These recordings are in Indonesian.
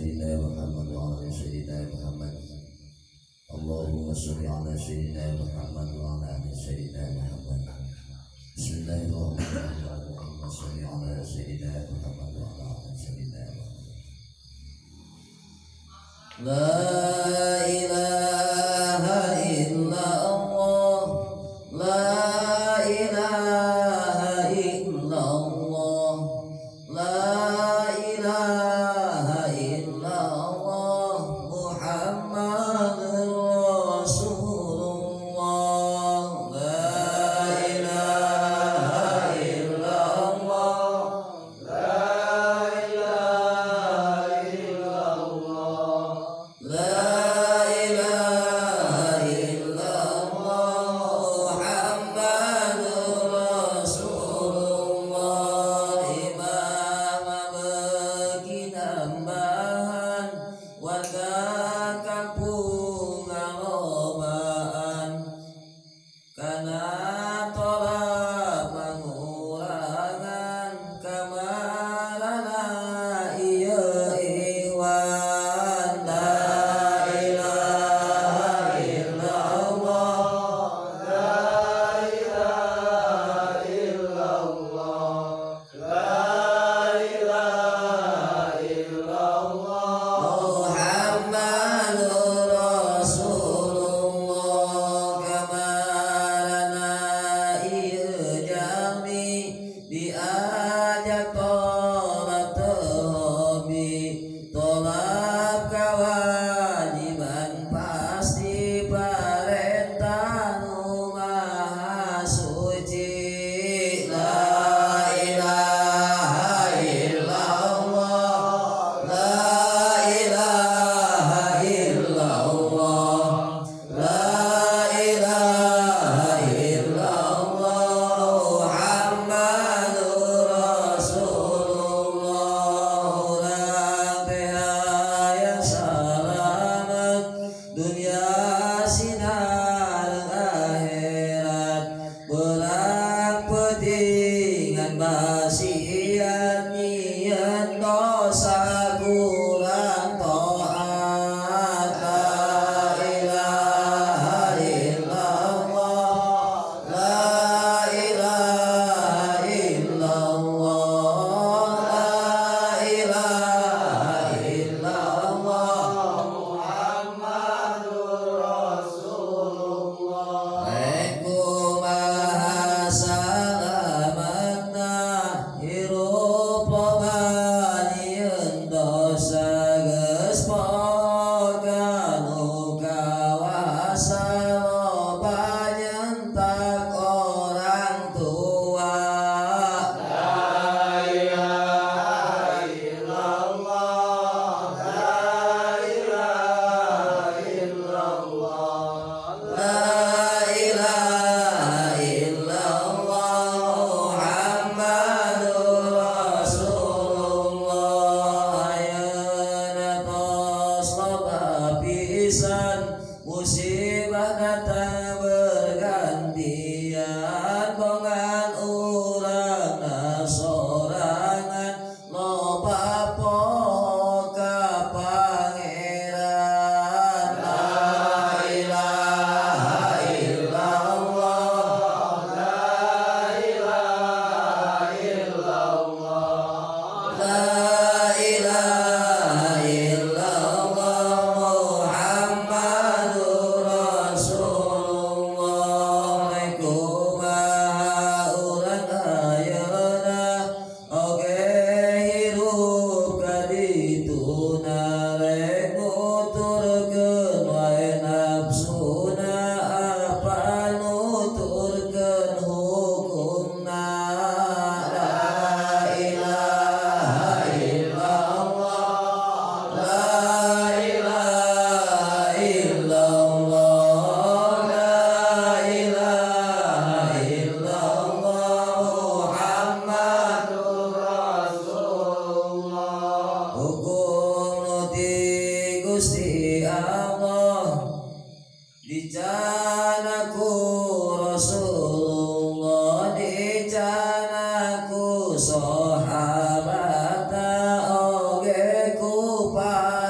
سيدنا محمد وعلى آل سيدنا محمد اللهم صل على سيدنا محمد وعلى آل سيدنا محمد بسم الله الرحمن الرحيم اللهم صل على سيدنا محمد وعلى آل سيدنا محمد لا إله إلا الله لا إله إلا الله لا إله إلا الله محمد رسول الله لا إله إلا الله لا إله إلا الله لا إله إلا الله محمد رسول الله إمام bagi nambahan warga kampung ngalobaan karena tolak mengurangan kamarana iya ikhwan la ilaha illallah la ilaha illallah la ilaha illallah Muhammadur Rasulullah kamarana ieu jami diajak tolak hobi tolak kewajiban pasti perintah nu maha suci la ilaha illallah la ilaha illallah la ilaha illallah Muhammadur Rasulullah urang teh aya salamet dunia sinar akhirat berang pentingan basian niat dosa kurang taat la ilaha illallah la ilaha illallah la ilaha illallah Muhammadur Rasulullah kumaha salamatna hirup lobanieun dosa geus pokan nu kawasa loba nyentak orang tua la ilaha illallah la ilaha illallah la ilaha illallah Muhammadur Rasulullah ayeuna tos loba pisan musibah datang bergantian bongan urang sorangan loba poka pangeran la ilaha illallah la ilaha illallah la ilaha illallah Muhammadur Rasulullah kumaha urang ayeuna oge hirup ka dituna rek nuturkeun wae nafsuna apa nuturkeun hukumna la ilaha illallah la ilaha illallah la ilaha illallah Muhammadur Rasulullah hukum nu ti Gusti Allah dicana ku Rasulullah dicana ku sahabat oge ku para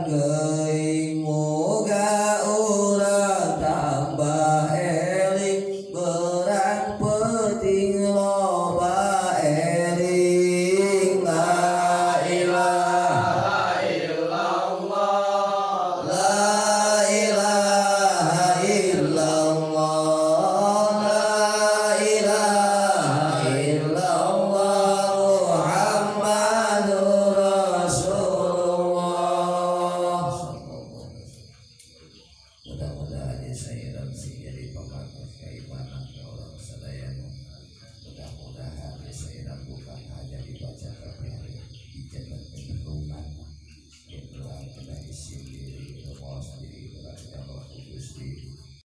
أعداء